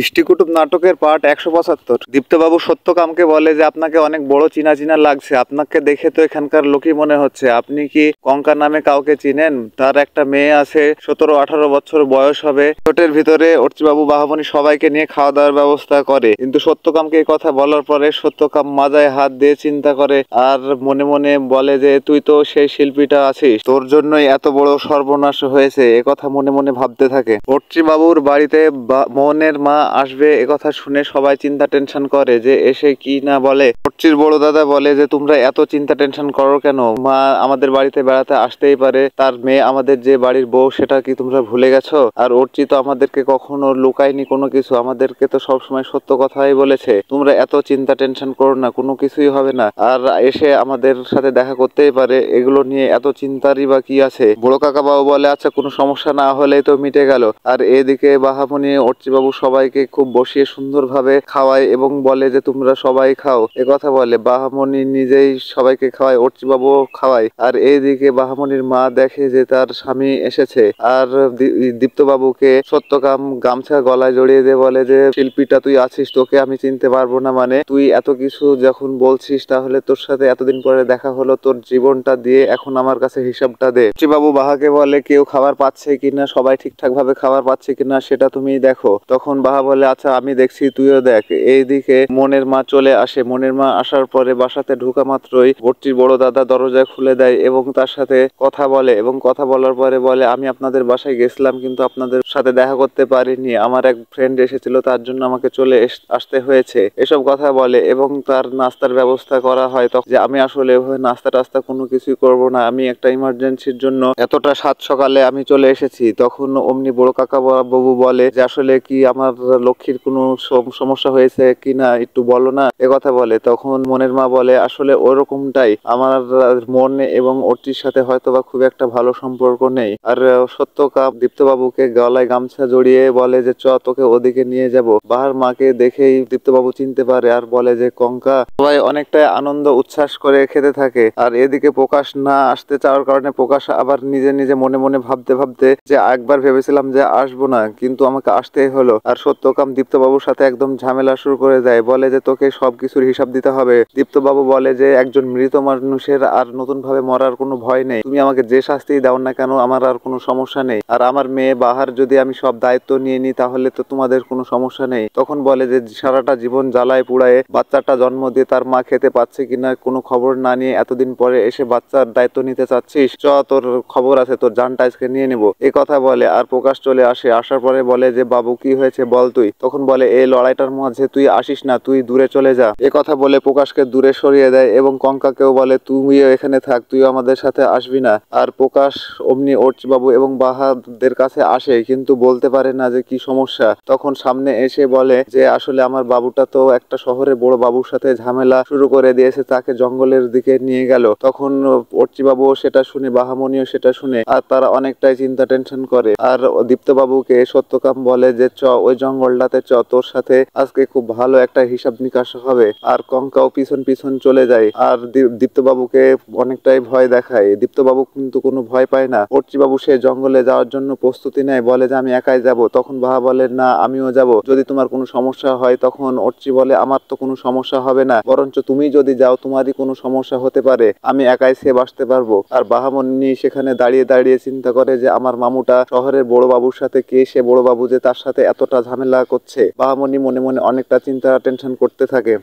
ইষ্টিকুটুম নাটকের পার্ট ১৭৫। দীপ্তবাবু সত্যকামকে বলে যে আপনাকে অনেক বড় চিনা চিনা লাগছে, আপনাকে দেখে তো এখানকার লোকই মনে হচ্ছে। আপনি কি কঙ্কা নামে কাউকে চিনেন? তার একটা মেয়ে আছে, ১৭-১৮ বছর বয়স হবে। ছোটের ভিতরে অর্চিবাবু বাহামণি সবাইকে নিয়ে খাওয়া দাওয়ার ব্যবস্থা করে, কিন্তু সত্যকামকে এই কথা বলার পরে সত্যকাম মাজায় হাত দিয়ে চিন্তা করে আর মনে মনে বলে যে তুই তো সেই শিল্পীটা আছিস, তোর জন্যই এত বড় সর্বনাশ হয়েছে। একথা মনে মনে ভাবতে থাকে। অর্চিবাবুর বাড়িতে মোহনের মা আসবে একথা শুনে সবাই চিন্তা টেনশন করে যে এসে কি না বলে। অর্চির বড় দাদা বলে যে তোমরা এত চিন্তা টেনশন করো কেন, মা আমাদের বাড়িতে বেড়াতে আসতেই পারে, তার মেয়ে আমাদের যে বাড়ির বউ সেটা কি তোমরা ভুলে গেছো? আর অর্চি তো আমাদেরকে কখনো লুকায়নি কোনো কিছু, আমাদেরকে তো সবসময় সত্য কথাই বলেছে। তোমরা এত চিন্তা টেনশন করো না, কোনো কিছুই হবে না, আর এসে আমাদের সাথে দেখা করতেই পারে, এগুলো নিয়ে এত চিন্তারই বা কি আছে। বড় কাকা বাবু বলে আচ্ছা কোনো সমস্যা না হলেই তো মিটে গেল। আর এদিকে বাহামণি অর্চিবাবু সবাইকে খুব বসিয়ে সুন্দরভাবে খাওয়ায় এবং বলে যে তোমরা সবাই খাও, কথা বলে। বাহামণি নিজেই সবাইকে খাওয়ায়, অর্চিবাবুও খাওয়ায়। আর এইদিকে বাহামণির মা দেখে যে তার স্বামী এসেছে, আর দীপ্তবাবুকে সত্যকাম গামছা গলায় জড়িয়ে দিয়ে বলে যে শিল্পীটা তুই আছিস, তোকে আমি চিনতে পারবো না মানে? তুই এত কিছু যখন বলছিস তাহলে তোর সাথে এতদিন পরে দেখা হলো, তোর জীবনটা দিয়ে এখন আমার কাছে হিসাবটা দে। অর্চিবাবু বাহাকে বলে কেউ খাবার পাচ্ছে কিনা, সবাই ঠিকঠাক ভাবে খাবার পাচ্ছে কিনা সেটা তুমি দেখো। তখন বাহা বলে আচ্ছা আমি দেখছি, তুইও দেখ। এইদিকে মনের মা চলে আসে। মনের মা আসার পরে বাসাতে ঢোকা মাত্রই অর্চির বড় দাদা দরজা খুলে দেয় এবং তার সাথে কথা বলে, এবং কথা বলার পরে বলে আমি আপনাদের বাসায় গেছিলাম কিন্তু আপনাদের সাথে দেখা করতে পারিনি, আমার এক ফ্রেন্ড এসেছিল তার জন্য আমাকে চলে আসতে হয়েছে, এসব কথা বলে। এবং তার নাস্তার ব্যবস্থা করা হয়। তখন যে আমি আসলে নাস্তা টাস্তা কোনো কিছুই করব না, আমি একটা ইমার্জেন্সির জন্য এতটা সাত সকালে আমি চলে এসেছি। তখন অমনি বড় কাকা বাবু বলে যে আসলে কি আমার লক্ষ্মীর কোনো সমস্যা হয়েছে কিনা একটু বলো না, কথা বলে। তখন মনের মা বলে আসলে ওরকমটাই, আমার মন এবং অর্চির সাথে হয়তো বা খুব একটা ভালো সম্পর্ক নেই। আর সত্যকাম দীপ্তবাবুকে গলায় গামছা জড়িয়ে বলে যে চ তোকে ওদিকে নিয়ে যাব। বাহার মাকে দেখেই দীপ্তবাবু চিনতে পারে আর বলে যে কঙ্কা। সবাই অনেকটাই আনন্দ উচ্ছ্বাস করে খেতে থাকে। আর এদিকে প্রকাশ না আসতে চাওয়ার কারণে প্রকাশ আবার নিজে নিজে মনে মনে ভাবতে ভাবতে যে একবার ভেবেছিলাম যে আসবো না, কিন্তু আমাকে আসতেই হলো। আর সত্যকাম দীপ্তবাবুর সাথে একদম ঝামেলা শুরু করে দেয়, বলে যে তোকে সবকিছুর হিসাব দিতে হবে। দীপ্তবাবু বলে যে একজন মৃত মানুষের আর নতুন ভাবে মরার কোনো ভয় নেই, তুমি আমাকে যে শাস্তি দাও না কেন আমার আর কোনো সমস্যা নেই। আর আমার মেয়ে বাহার যদি আমি সব দায়িত্ব নিয়ে নিই তাহলে তো তোমাদের কোনো সমস্যা নেই। তখন বলে যে সারাটা জীবন জ্বালায় পুড়ায় বাচ্চাটা জন্ম দিয়ে তার মা খেতে পাচ্ছে কিনা কোনো খবর না নিয়ে এতদিন পরে এসে বাচ্চার দায়িত্ব নিতে চাচ্ছিস, চ তোর খবর আছে, তোর জানটা আজকে নিয়ে নেবো, এ কথা বলে। আর প্রকাশ চলে আসে, আসার পরে বলে যে বাবু কি হয়েছে বল তুই। তখন বলে এই লড়াইটার মাঝে তুই আসিস না, তুই দূরে চলে যা, এ কথা বলে প্রকাশকে দূরে সরিয়ে দেয়। এবং কঙ্কাকেও বলে তুইও এখানে থাক, তুইও আমাদের সাথে আসবি না। আর প্রকাশ অমনি অর্চিবাবু এবং বাহাদের কাছে আসে, কিন্তু বলতে পারে না যে কি সমস্যা। তখন সামনে এসে বলে যে আসলে আমার বাবুটা তো একটা শহরে বড় বাবুর সাথে ঝামেলা শুরু করে দিয়েছে, তাকে জঙ্গলের দিকে নিয়ে গেল। তখন অর্চিবাবুও সেটা শুনে, বাহামণিও সেটা শুনে, আর তারা অনেকটাই চিন্তা টেনশন করে। আর দীপ্তবাবুকে সত্যকাম বলে যে চ ওই জঙ্গলটাতে চ, তোর সাথে আজকে খুব ভালো একটা হিসাব নিকাশ হবে। আর কঙ্কাও পিছন পিছন চলে যায় আর দীপ্তবাবুকে অনেকটাই ভয় দেখায়। দীপ্তবাবু কিন্তু কোনো ভয় পায় না। অর্চিবাবু সে জঙ্গলে যাওয়ার জন্য প্রস্তুতি নেয়, বলে যে আমি একাই যাব। তখন বাহা বলে না আমিও যাব, যদি তোমার কোনো সমস্যা হয়। তখন অর্চি বলে আমার তো কোনো সমস্যা হবে না, বরঞ্চ তুমি যদি যাও তোমারই কোনো সমস্যা হতে পারে, আমি একাই সেভ আসতে পারবো। আর বাহামণি সেখানে দাঁড়িয়ে দাঁড়িয়ে চিন্তা করে যে আমার মামুটা শহরের বড় বাবুর সাথে, কে সে বড় বাবু যে তার সাথে এতটা ঝামেলা করছে। বাহামণি মনে মনে অনেকটা চিন্তা টেনশন করতে থাকে।